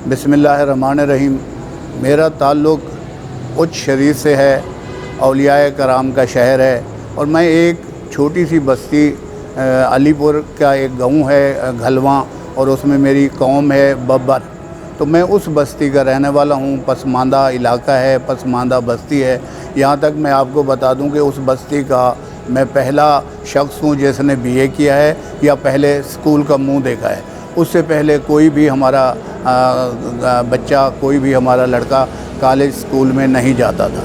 बिस्मिल्लाहिर्रहमानिर्रहीम। मेरा ताल्लुक़ उच्च शरीफ से है, औलियाए कराम का शहर है, और मैं एक छोटी सी बस्ती अलीपुर का एक गाँव है घलवां, और उसमें मेरी कौम है बब्बर। तो मैं उस बस्ती का रहने वाला हूँ। पसमानदा इलाका है, पसमानदा बस्ती है। यहाँ तक मैं आपको बता दूँ कि उस बस्ती का मैं पहला शख्स हूँ जिसने बीए किया है या पहले स्कूल का मुंह देखा है। उससे पहले कोई भी हमारा बच्चा, कोई भी हमारा लड़का कॉलेज स्कूल में नहीं जाता था।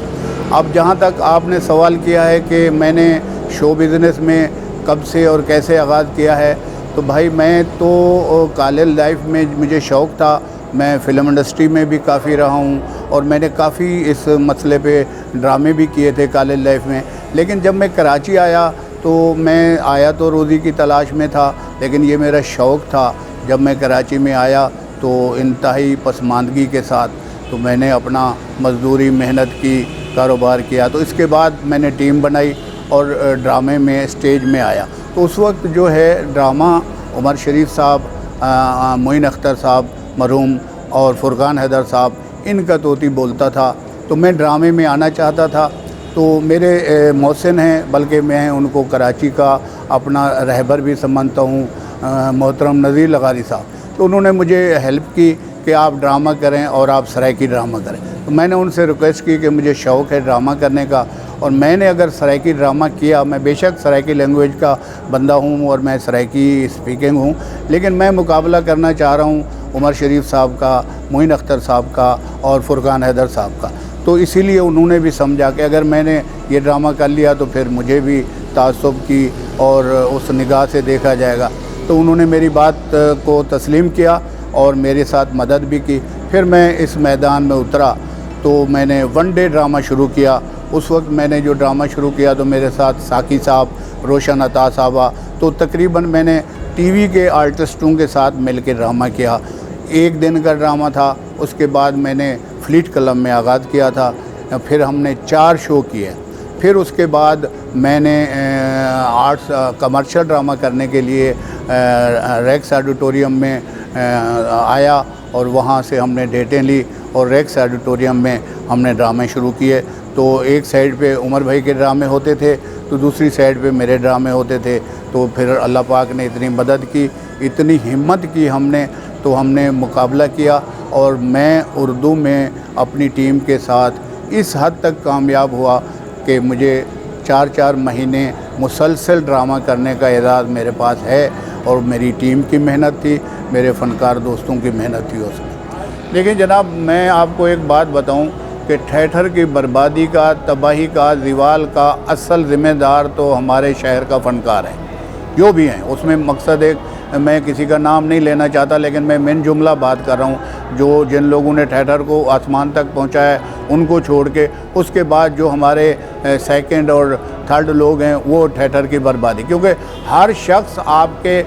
अब जहाँ तक आपने सवाल किया है कि मैंने शो बिज़नेस में कब से और कैसे आगाज़ किया है, तो भाई मैं तो कॉलेज लाइफ में मुझे शौक़ था। मैं फ़िल्म इंडस्ट्री में भी काफ़ी रहा हूँ और मैंने काफ़ी इस मसले पे ड्रामे भी किए थे कॉलेज लाइफ में। लेकिन जब मैं कराची आया तो मैं आया तो रोज़ी की तलाश में था, लेकिन ये मेरा शौक़ था। जब मैं कराची में आया तो इंतहाई पसमानदगी के साथ तो मैंने अपना मज़दूरी मेहनत की, कारोबार किया। तो इसके बाद मैंने टीम बनाई और ड्रामे में स्टेज में आया। तो उस वक्त जो है ड्रामा उमर शरीफ साहब, मोइन अख्तर साहब मरहूम, और फुरकान हैदर साहब, इनका तोती बोलता था। तो मैं ड्रामे में आना चाहता था। तो मेरे मौसिन हैं, बल्कि मैं उनको कराची का अपना रहबर भी समझता हूँ, मोहतरम नज़ीर लगारी साहब। तो उन्होंने मुझे हेल्प की कि आप ड्रामा करें और आप सराइकी ड्रामा करें। तो मैंने उनसे रिक्वेस्ट की कि मुझे शौक़ है ड्रामा करने का, और मैंने अगर सराइकी ड्रामा किया, मैं बेशक सराइकी लैंग्वेज का बंदा हूँ और मैं सराइकी स्पीकिंग हूँ, लेकिन मैं मुकाबला करना चाह रहा हूँ उमर शरीफ साहब का, मोइन अख्तर साहब का और फुरकान हैदर साहब का। तो इसीलिए उन्होंने भी समझा कि अगर मैंने ये ड्रामा कर लिया तो फिर मुझे भी तासुब की और उस निगाह से देखा जाएगा। तो उन्होंने मेरी बात को तस्लीम किया और मेरे साथ मदद भी की। फिर मैं इस मैदान में उतरा तो मैंने वन डे ड्रामा शुरू किया। उस वक्त मैंने जो ड्रामा शुरू किया तो मेरे साथ साकी साहब, रोशन अता साहबा, तो तकरीबन मैंने टीवी के आर्टिस्टों के साथ मिल के ड्रामा किया। एक दिन का ड्रामा था। उसके बाद मैंने फ्लीट क्लब में आगाज़ किया था। फिर हमने 4 शो किए। फिर उसके बाद मैंने आर्ट्स कमर्शियल ड्रामा करने के लिए रेक्स ऑडिटोरियम में आया और वहाँ से हमने डेटें ली और रेक्स ऑडिटोरियम में हमने ड्रामे शुरू किए। तो एक साइड पे उमर भाई के ड्रामे होते थे तो दूसरी साइड पे मेरे ड्रामे होते थे। तो फिर अल्लाह पाक ने इतनी मदद की, इतनी हिम्मत की हमने, तो हमने मुकाबला किया और मैं उर्दू में अपनी टीम के साथ इस हद तक कामयाब हुआ कि मुझे 4-4 महीने मुसलसल ड्रामा करने का एजाज़ मेरे पास है, और मेरी टीम की मेहनत थी, मेरे फ़नकार दोस्तों की मेहनत थी उसमें। लेकिन जनाब मैं आपको एक बात बताऊं कि थिएटर की बर्बादी का, तबाही का, ज़वाल का असल ज़िम्मेदार तो हमारे शहर का फ़नकार है, जो भी हैं। उसमें मकसद एक, मैं किसी का नाम नहीं लेना चाहता, लेकिन मैं मिन जुमला बात कर रहा हूँ। जो जिन लोगों ने थिएटर को आसमान तक पहुँचाया उनको छोड़ के, उसके बाद जो हमारे सेकंड और थर्ड लोग हैं वो थिएटर की बर्बादी। क्योंकि हर शख्स आपके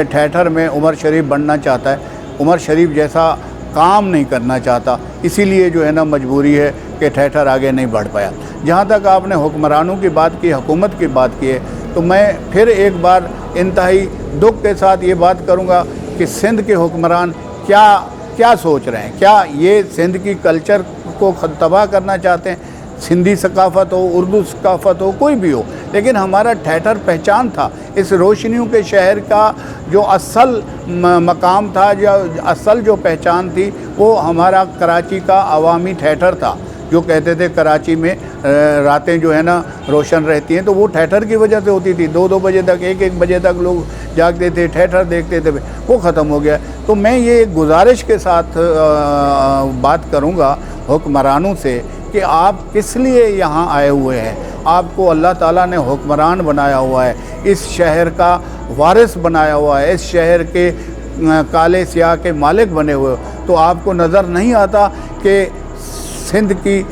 थिएटर में उमर शरीफ बनना चाहता है, उमर शरीफ जैसा काम नहीं करना चाहता। इसीलिए जो है ना मजबूरी है कि थिएटर आगे नहीं बढ़ पाया। जहाँ तक आपने हुक्मरानों की बात की, हुकूमत की बात की है, तो मैं फिर एक बार इंतहाई दुख के साथ ये बात करूँगा कि सिंध के हुक्मरान क्या सोच रहे हैं। क्या ये सिंध की कल्चर को तबाह करना चाहते हैं? सिंधी सकाफ़त हो, उर्दू सकाफ़त हो, कोई भी हो, लेकिन हमारा थिएटर पहचान था। इस रोशनियों के शहर का जो असल मकाम था, जो असल जो पहचान थी, वो हमारा कराची का अवामी थिएटर था। जो कहते थे कराची में रातें जो है ना रोशन रहती हैं, तो वो थिएटर की वजह से होती थी। 2-2 बजे तक, 1-1 बजे तक लोग जागते थे, थिएटर देखते थे। वो ख़त्म हो गया। तो मैं ये गुजारिश के साथ बात करूँगा हुक्मरानों से कि आप किस लिए यहाँ आए हुए हैं। आपको अल्लाह ताला ने हुक्मरान बनाया हुआ है, इस शहर का वारिस बनाया हुआ है, इस शहर के काले स्याह के मालिक बने हुए हो। तो आपको नज़र नहीं आता कि सिंध की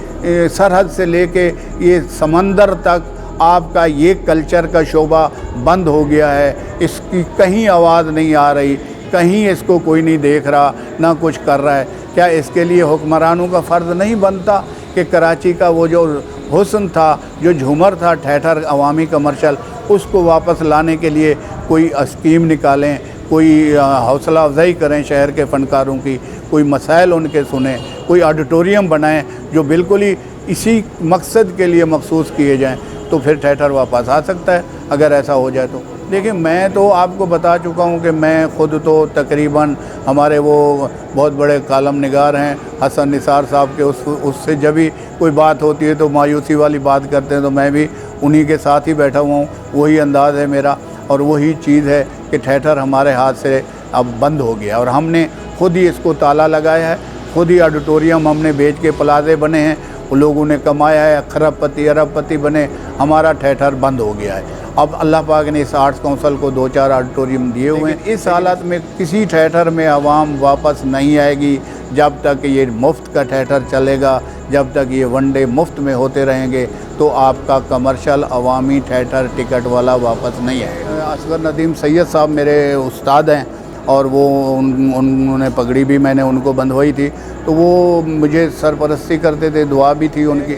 सरहद से लेके ये समंदर तक आपका ये कल्चर का शोबा बंद हो गया है। इसकी कहीं आवाज़ नहीं आ रही, कहीं इसको कोई नहीं देख रहा, ना कुछ कर रहा है। क्या इसके लिए हुक्मरानों का फ़र्ज़ नहीं बनता कि कराची का वो जो हुस्न था, जो झूमर था थिएटर अवामी कमर्शियल, उसको वापस लाने के लिए कोई स्कीम निकालें, कोई हौसला अफजाई करें शहर के फ़नकारों की, कोई मसाइल उनके सुने, कोई ऑडिटोरियम बनाएं जो बिल्कुल ही इसी मकसद के लिए मखसूस किए जाएं, तो फिर थिएटर वापस आ सकता है अगर ऐसा हो जाए तो। देखिए, मैं तो आपको बता चुका हूँ कि मैं ख़ुद तो तकरीबन हमारे वो बहुत बड़े कालम निगार हैं हसन निसार साहब के, उससे जब भी कोई बात होती है तो मायूसी वाली बात करते हैं, तो मैं भी उन्हीं के साथ ही बैठा हुआ हूँ। वही अंदाज़ है मेरा और वही चीज़ है कि थिएटर हमारे हाथ से अब बंद हो गया और हमने खुद ही इसको ताला लगाया है, खुद ही ऑडिटोरियम हमने बेच के प्लाजे बने हैं, वो लोगों ने कमाया है, खरबपति अरबपति बने, हमारा थिएटर बंद हो गया है। अब अल्लाह पाक ने इस आर्ट्स काउंसिल को 2-4 ऑडिटोरियम दिए हुए हैं। इस हालत में किसी थिएटर में आवाम वापस नहीं आएगी जब तक ये मुफ्त का थिएटर चलेगा, जब तक ये वनडे मुफ्त में होते रहेंगे, तो आपका कमर्शियल अवामी थिएटर टिकट वाला वापस नहीं आएगा। असगर नदीम सैयद साहब मेरे उस्ताद हैं और वो उन्होंने पगड़ी भी मैंने उनको बंधवाई थी, तो वो मुझे सरपरस्ती करते थे, दुआ भी थी उनकी।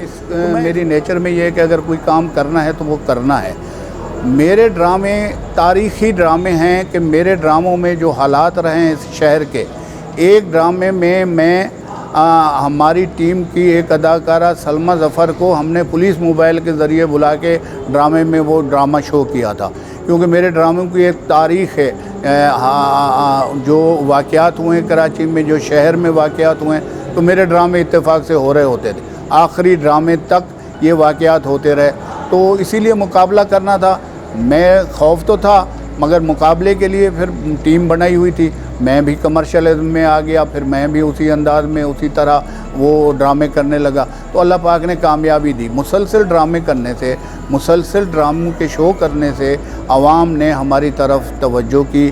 मेरी नेचर में ये है कि अगर कोई काम करना है तो वो करना है। मेरे ड्रामे तारीख़ी ड्रामे हैं कि मेरे ड्रामों में जो हालात रहे हैं इस शहर के, एक ड्रामे में मैं हमारी टीम की एक अदाकारा सलमा ज़फ़र को हमने पुलिस मोबाइल के ज़रिए बुला के ड्रामे में वो ड्रामा शो किया था, क्योंकि मेरे ड्रामों की एक तारीख़ है। जो वाक़यात हुए हैं कराची में, जो शहर में वाक़यात हुए हैं, तो मेरे ड्रामे इत्तेफाक से हो रहे होते थे, आखिरी ड्रामे तक ये वाक़यात होते रहे, तो इसीलिए मुकाबला करना था। मैं खौफ तो था, मगर मुकाबले के लिए फिर टीम बनाई हुई थी, मैं भी कमर्शियलिज्म में आ गया, फिर मैं भी उसी अंदाज में उसी तरह वो ड्रामे करने लगा, तो अल्लाह पाक ने कामयाबी दी। मुसलसल ड्रामे करने से, मुसलसल ड्रामों के शो करने से आवाम ने हमारी तरफ तवज्जो की,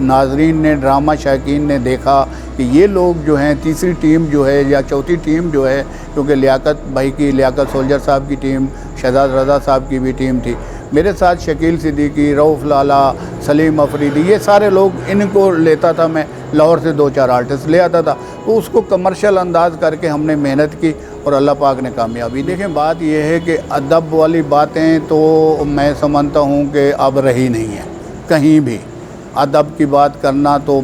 नाजरीन ने, ड्रामा शायकीन ने देखा कि ये लोग जो हैं, तीसरी टीम जो है या चौथी टीम जो है, क्योंकि लियाकत भाई की, लियाकत सोल्जर साहब की टीम, शहजाद रज़ा साहब की भी टीम थी, मेरे साथ शकील सिद्दीकी, रऊफ़ लाला, सलीम अफरीदी, ये सारे लोग, इनको लेता था मैं, लाहौर से 2-4 आर्टिस्ट ले आता था, तो उसको कमर्शियल अंदाज करके हमने मेहनत की और अल्लाह पाक ने कामयाबी। देखें, बात यह है कि अदब वाली बातें तो मैं समझता हूँ कि अब रही नहीं है कहीं भी। अदब की बात करना तो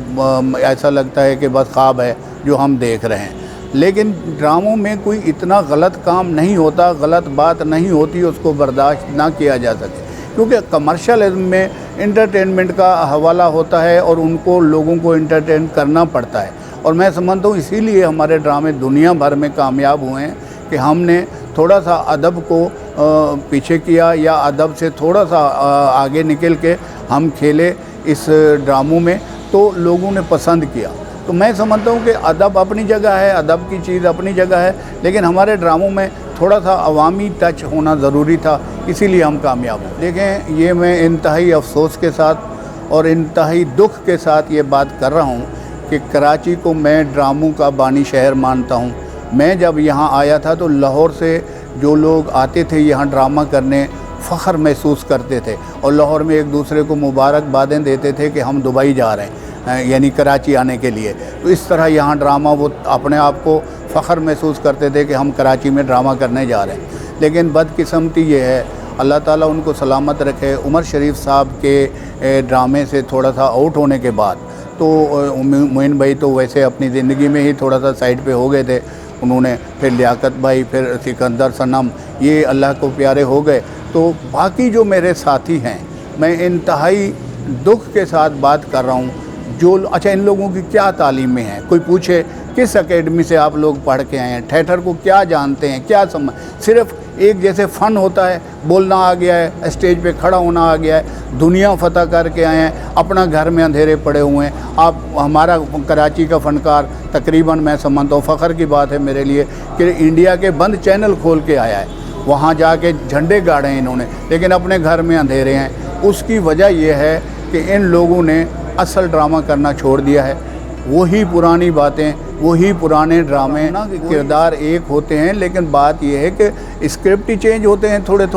ऐसा लगता है कि बस ख्वाब है जो हम देख रहे हैं, लेकिन ड्रामों में कोई इतना गलत काम नहीं होता, गलत बात नहीं होती, उसको बर्दाश्त ना किया जा सके, क्योंकि कमर्शियलिज्म में इंटरटेनमेंट का हवाला होता है और उनको लोगों को इंटरटेन करना पड़ता है। और मैं समझता हूँ इसीलिए हमारे ड्रामे दुनिया भर में कामयाब हुए हैं कि हमने थोड़ा सा अदब को पीछे किया, या अदब से थोड़ा सा आगे निकल के हम खेले इस ड्रामों में, तो लोगों ने पसंद किया। तो मैं समझता हूँ कि अदब अपनी जगह है, अदब की चीज़ अपनी जगह है, लेकिन हमारे ड्रामों में थोड़ा सा अवामी टच होना ज़रूरी था, इसीलिए हम कामयाब हुए। देखें, ये मैं इंतहाई अफसोस के साथ और इंतहाई दुख के साथ ये बात कर रहा हूँ कि कराची को मैं ड्रामों का बानी शहर मानता हूँ। मैं जब यहाँ आया था तो लाहौर से जो लोग आते थे यहाँ ड्रामा करने, फ़ख्र महसूस करते थे और लाहौर में एक दूसरे को मुबारकबादें देते थे कि हम दुबई जा रहे हैं, यानी कराची आने के लिए। तो इस तरह यहाँ ड्रामा, वो अपने आप को फ़ख्र महसूस करते थे कि हम कराची में ड्रामा करने जा रहे हैं। लेकिन बदकिस्मती ये है, अल्लाह ताला उनको सलामत रखे, उमर शरीफ साहब के ड्रामे से थोड़ा सा आउट होने के बाद तो मोइन भाई तो वैसे अपनी ज़िंदगी में ही थोड़ा सा साइड पे हो गए थे, उन्होंने फिर लियाकत भाई, फिर सिकंदर सनम, ये अल्लाह को प्यारे हो गए। तो बाकी जो मेरे साथी हैं, मैं इंतहाई दुख के साथ बात कर रहा हूँ, जो अच्छा इन लोगों की क्या तालीमें हैं, कोई पूछे किस एकेडमी से आप लोग पढ़ के आए हैं, थिएटर को क्या जानते हैं, क्या समझ, सिर्फ एक जैसे फ़न होता है, बोलना आ गया है, स्टेज पे खड़ा होना आ गया है, दुनिया फतह करके आए हैं, अपना घर में अंधेरे पड़े हुए हैं। आप, हमारा कराची का फ़नकार तकरीबन, मैं समझता हूँ फ़ख्र की बात है मेरे लिए कि इंडिया के बंद चैनल खोल के आया है, वहाँ जाके झंडे गाड़े हैं इन्होंने, लेकिन अपने घर में अंधेरे हैं। उसकी वजह यह है कि इन लोगों ने असल ड्रामा करना छोड़ दिया है, वही पुरानी बातें, वही पुराने ड्रामे ना, किरदार एक होते हैं, लेकिन बात यह है कि स्क्रिप्ट ही चेंज होते हैं, थोड़े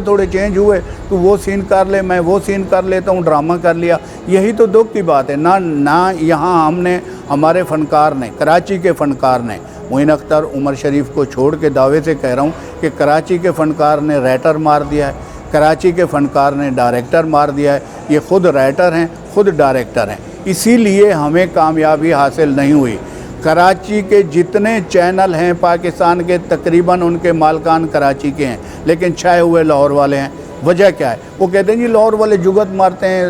थोड़े चेंज हुए तो वो सीन कर ले, मैं वो सीन कर लेता हूँ, ड्रामा कर लिया। यही तो दुख की बात है ना यहाँ हमने, हमारे फ़नकार ने, कराची के फ़नकार ने, मोइन अख्तर, उमर शरीफ को छोड़ के दावे से कह रहा हूँ कि कराची के फ़नकार ने राइटर मार दिया है, कराची के फ़नकार ने डायरेक्टर मार दिया है। ये ख़ुद राइटर हैं, ख़ुद डायरेक्टर हैं, इसीलिए हमें कामयाबी हासिल नहीं हुई। कराची के जितने चैनल हैं पाकिस्तान के तकरीबन उनके मालकान कराची के हैं, लेकिन छाए हुए लाहौर वाले हैं। वजह क्या है? वो कहते हैं जी लाहौर वाले जुगत मारते हैं,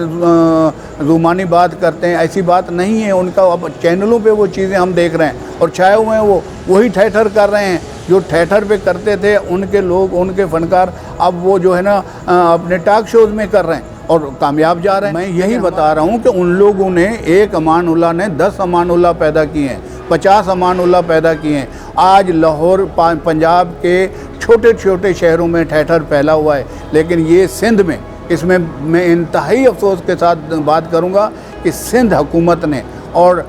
जुबानी बात करते हैं। ऐसी बात नहीं है। उनका अब चैनलों पे वो चीज़ें हम देख रहे हैं और छाए हुए हैं, वो वही ठहठर कर रहे हैं जो ठहठर पे करते थे उनके लोग, उनके फ़नकार। अब वो जो है ना अपने टॉक शोज़ में कर रहे हैं और कामयाब जा रहे हैं। मैं यही बता रहा हूँ कि उन लोगों ने, एक अमानुल्लाह ने 10 अमानुल्लाह पैदा किए हैं, 50 अमानुल्लाह पैदा किए हैं। आज लाहौर पंजाब के छोटे छोटे शहरों में ठहठर फैला हुआ है, लेकिन ये सिंध में, इसमें मैं इंतहाई अफसोस के साथ बात करूँगा कि सिंध हुकूमत ने और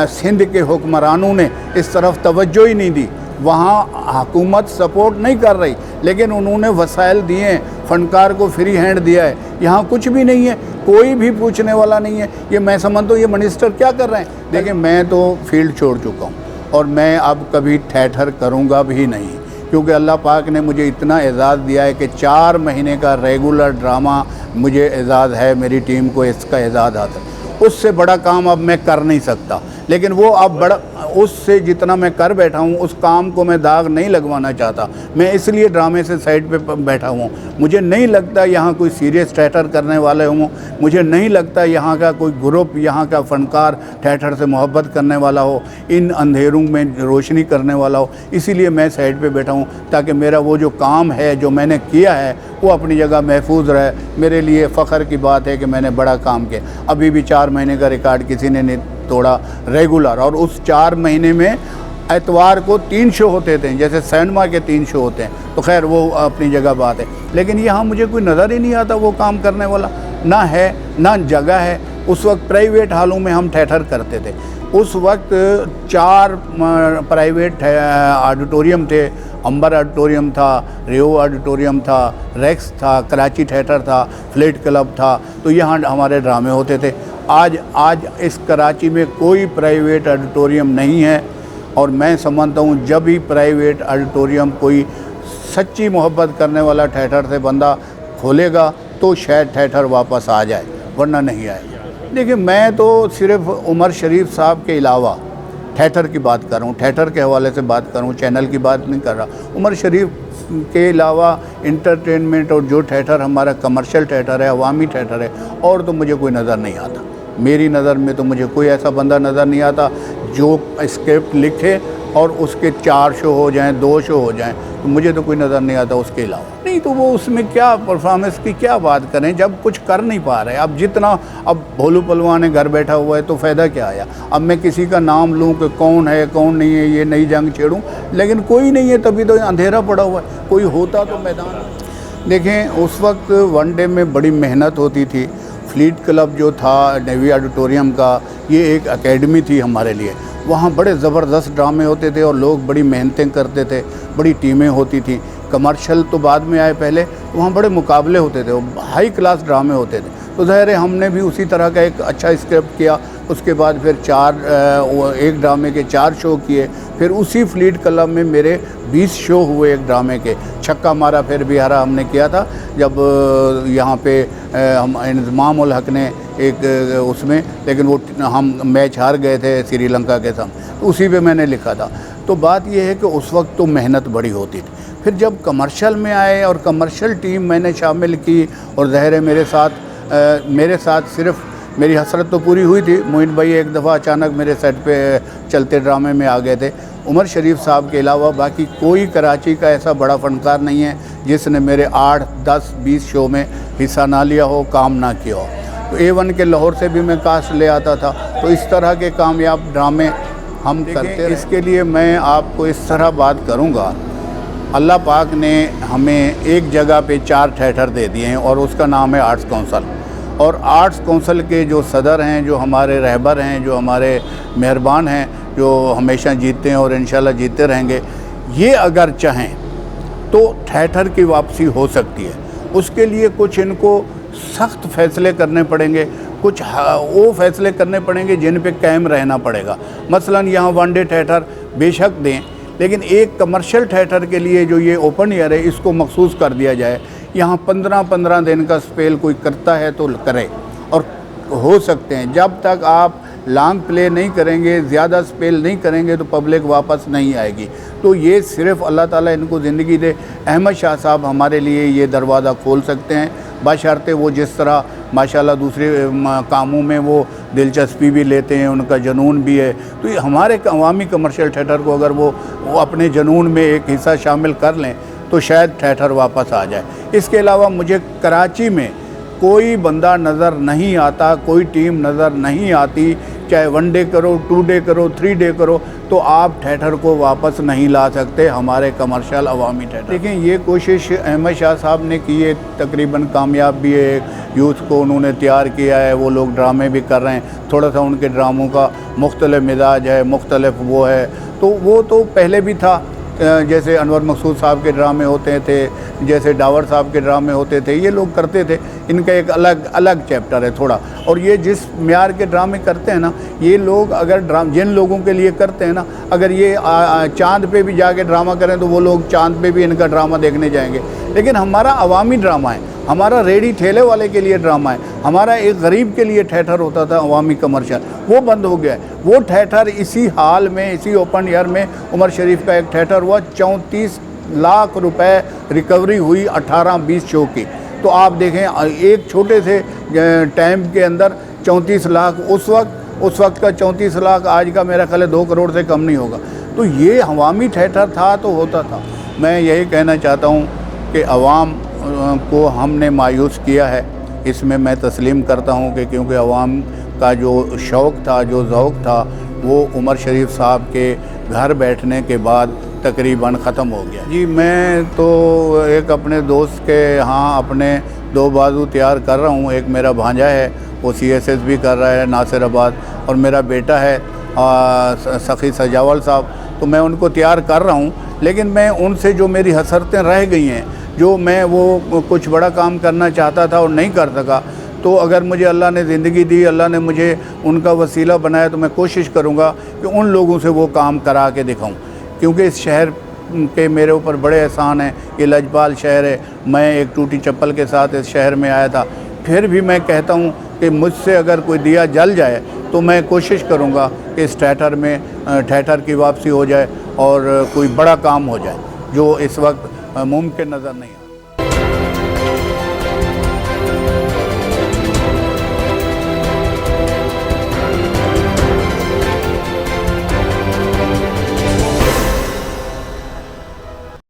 सिंध के हुक्मरानों ने इस तरफ तवज्जो ही नहीं दी। वहाँ हुकूमत सपोर्ट नहीं कर रही, लेकिन उन्होंने वसाइल दिए हैं, फ़नकार को फ्री हैंड दिया है। यहाँ कुछ भी नहीं है, कोई भी पूछने वाला नहीं है। ये मैं समझता हूँ ये मिनिस्टर क्या कर रहे हैं। देखिए, मैं तो फील्ड छोड़ चुका हूँ और मैं अब कभी ठहठर करूँगा भी नहीं, क्योंकि अल्लाह पाक ने मुझे इतना एजाज़ दिया है कि 4 महीने का रेगुलर ड्रामा मुझे एजाज़ है, मेरी टीम को इसका एजाज़ आता है। उससे बड़ा काम अब मैं कर नहीं सकता, लेकिन वो अब बड़ा, उससे जितना मैं कर बैठा हूँ उस काम को मैं दाग नहीं लगवाना चाहता। मैं इसलिए ड्रामे से साइड पे बैठा हूँ। मुझे नहीं लगता यहाँ कोई सीरियस ठहठर करने वाले हों, मुझे नहीं लगता यहाँ का कोई ग्रुप, यहाँ का फ़नकार ठहठर से मोहब्बत करने वाला हो, इन अंधेरों में रोशनी करने वाला हो। इसीलिए मैं साइड पे बैठा हूँ ताकि मेरा वो जो काम है, जो मैंने किया है, वो अपनी जगह महफूज रहे। मेरे लिए फ़ख्र की बात है कि मैंने बड़ा काम किया। अभी भी 4 महीने का रिकॉर्ड किसी ने नहीं तोड़ा रेगुलर, और उस 4 महीने में एतवार को 3 शो होते थे, जैसे सिनेमा के 3 शो होते हैं। तो खैर वो अपनी जगह बात है, लेकिन यहाँ मुझे कोई नज़र ही नहीं आता वो काम करने वाला, ना है ना जगह है। उस वक्त प्राइवेट हालों में हम ठहठर करते थे। उस वक्त 4 प्राइवेट ऑडिटोरियम थे। अंबर ऑडिटोरियम था, रियो ऑडिटोरियम था, रेक्स था, कराची थिएटर था, फ्लेट क्लब था। तो यहाँ हमारे ड्रामे होते थे। आज इस कराची में कोई प्राइवेट ऑडिटोरियम नहीं है, और मैं समझता हूँ जब भी प्राइवेट ऑडिटोरियम कोई सच्ची मोहब्बत करने वाला थिएटर से बंदा खोलेगा तो शायद थिएटर वापस आ जाए, वरना नहीं आएगा। देखिए, मैं तो सिर्फ उमर शरीफ साहब के अलावा थिएटर की बात कर रहा हूँ, थिएटर के हवाले से बात कर रहा हूँ, चैनल की बात नहीं कर रहा। उमर शरीफ के अलावा इंटरटेनमेंट और जो थिएटर हमारा कमर्शियल थिएटर है, अवामी थिएटर है, और तो मुझे कोई नज़र नहीं आता। मेरी नज़र में तो मुझे कोई ऐसा बंदा नज़र नहीं आता जो स्क्रिप्ट लिखे और उसके 4 शो हो जाएं, 2 शो हो जाएं, तो मुझे तो कोई नज़र नहीं आता उसके अलावा। नहीं तो वो उसमें क्या परफॉर्मेंस की क्या बात करें जब कुछ कर नहीं पा रहे। अब जितना, अब भोलू पलवान है घर बैठा हुआ है तो फ़ायदा क्या आया। अब मैं किसी का नाम लूँ कि कौन है कौन नहीं है, ये नई जंग छेड़ूँ, लेकिन कोई नहीं है, तभी तो अंधेरा पड़ा हुआ है। कोई होता तो मैदान। देखें, उस वक्त वनडे में बड़ी मेहनत होती थी। फ्लीट क्लब जो था नेवी ऑडिटोरियम का, ये एक एकेडमी थी हमारे लिए। वहाँ बड़े ज़बरदस्त ड्रामे होते थे और लोग बड़ी मेहनतें करते थे, बड़ी टीमें होती थी। कमर्शियल तो बाद में आए, पहले वहाँ बड़े मुकाबले होते थे, हाई क्लास ड्रामे होते थे। तो ज़ाहिर है हमने भी उसी तरह का एक अच्छा स्क्रिप्ट किया। उसके बाद फिर एक ड्रामे के 4 शो किए। फिर उसी फ्लीट क्लब में मेरे 20 शो हुए एक ड्रामे के। छक्का मारा फिर भी हारा हमने किया था, जब यहाँ पे हम इंज़माम उल हक ने एक उसमें, लेकिन वो हम मैच हार गए थे श्रीलंका के साथ, उसी पे मैंने लिखा था। तो बात यह है कि उस वक्त तो मेहनत बड़ी होती थी। फिर जब कमर्शियल में आए और कमर्शियल टीम मैंने शामिल की, और ज़ाहिर है मेरे साथ सिर्फ मेरी हसरत तो पूरी हुई थी। मोइन भाई एक दफ़ा अचानक मेरे सेट पे चलते ड्रामे में आ गए थे। उमर शरीफ साहब के अलावा बाकी कोई कराची का ऐसा बड़ा फ़नकार नहीं है जिसने मेरे 8, 10, 20 शो में हिस्सा ना लिया हो, काम ना किया हो। तो A1 के लाहौर से भी मैं कास्ट ले आता था। तो इस तरह के कामयाब ड्रामे हम करते। इसके लिए मैं आपको इस तरह बात करूँगा, अल्लाह पाक ने हमें एक जगह पे 4 थिएटर दे दिए हैं और उसका नाम है आर्ट्स काउंसिल। और आर्ट्स काउंसिल के जो सदर हैं, जो हमारे रहबर हैं, जो हमारे मेहरबान हैं, जो हमेशा जीतते हैं और इंशाल्लाह जीतते रहेंगे, ये अगर चाहें तो थिएटर की वापसी हो सकती है। उसके लिए कुछ इनको सख्त फ़ैसले करने पड़ेंगे, कुछ वो फ़ैसले करने पड़ेंगे जिन पे कायम रहना पड़ेगा। मसलन यहाँ वनडे थिएटर बेशक दें, लेकिन एक कमर्शियल थिएटर के लिए जो ये ओपन एयर है, इसको मखसूस कर दिया जाए। यहाँ 15-15 दिन का स्पेल कोई करता है तो करे, और हो सकते हैं जब तक आप लॉन्ग प्ले नहीं करेंगे, ज़्यादा स्पेल नहीं करेंगे तो पब्लिक वापस नहीं आएगी। तो ये सिर्फ़ अल्लाह ताला इनको ज़िंदगी दे। अहमद शाह साहब हमारे लिए ये दरवाज़ा खोल सकते हैं, बशर्ते वो जिस तरह माशाल्लाह दूसरे कामों में वो दिलचस्पी भी लेते हैं, उनका जुनून भी है। तो ये हमारे अवामी कमर्शियल थिएटर को अगर वो अपने जुनून में एक हिस्सा शामिल कर लें तो शायद थिएटर वापस आ जाए। इसके अलावा मुझे कराची में कोई बंदा नज़र नहीं आता, कोई टीम नज़र नहीं आती, चाहे 1 डे करो, 2 डे करो, 3 डे करो, तो आप थिएटर को वापस नहीं ला सकते हमारे कमर्शियल अवामी थिएटर। लेकिन ये कोशिश अहमद शाह साहब ने की है, तकरीबन कामयाब भी है। यूथ को उन्होंने तैयार किया है, वो लोग ड्रामे भी कर रहे हैं। थोड़ा सा उनके ड्रामों का मुख्तलिफ मिजाज है, मुख्तलिफ वो है, तो वो तो पहले भी था। जैसे अनवर मकसूद साहब के ड्रामे होते थे, जैसे डावर साहब के ड्रामे होते थे, ये लोग करते थे। इनका एक अलग चैप्टर है थोड़ा। और ये जिस म्यार के ड्रामे करते हैं ना, ये लोग अगर जिन लोगों के लिए करते हैं ना, अगर ये चांद पे भी जाके ड्रामा करें तो वो लोग चांद पे भी इनका ड्रामा देखने जाएंगे। लेकिन हमारा अवामी ड्रामा है, हमारा रेडी ठेले वाले के लिए ड्रामा है, हमारा एक गरीब के लिए थिएटर होता था अवामी कमर्शियल, वो बंद हो गया है। वो थिएटर इसी हाल में, इसी ओपन एयर में उमर शरीफ का एक थिएटर हुआ, 34 लाख रुपए रिकवरी हुई 18-20 शो की। तो आप देखें एक छोटे से टाइम के अंदर 34 लाख, उस वक्त का 34 लाख आज का मेरा ख्याल है 2 करोड़ से कम नहीं होगा। तो ये अवामी थिएटर था तो होता था। मैं यही कहना चाहता हूँ कि अवाम को हमने मायूस किया है, इसमें मैं तस्लीम करता हूँ कि क्योंकि अवाम का जो शौक़ था, जो ज़ौक़ था, वो उमर शरीफ साहब के घर बैठने के बाद तकरीबन ख़त्म हो गया। जी, मैं तो एक अपने दोस्त के यहाँ अपने 2 बाजू तैयार कर रहा हूँ। एक मेरा भांजा है, वो CSS भी कर रहा है नासिराबाद, और मेरा बेटा है सखी सजावल साहब। तो मैं उनको तैयार कर रहा हूँ, लेकिन मैं उनसे जो मेरी हसरतें रह गई हैं, जो मैं वो कुछ बड़ा काम करना चाहता था और नहीं कर सका, तो अगर मुझे अल्लाह ने ज़िंदगी दी, अल्लाह ने मुझे उनका वसीला बनाया, तो मैं कोशिश करूँगा कि उन लोगों से वो काम करा के दिखाऊँ। क्योंकि इस शहर के मेरे ऊपर बड़े एहसान हैं। ये लजपाल शहर है, मैं एक टूटी चप्पल के साथ इस शहर में आया था। फिर भी मैं कहता हूँ कि मुझसे अगर कोई दिया जल जाए तो मैं कोशिश करूँगा कि इस थिएटर की वापसी हो जाए और कोई बड़ा काम हो जाए, जो इस वक्त मुमकिन नज़र नहीं आता।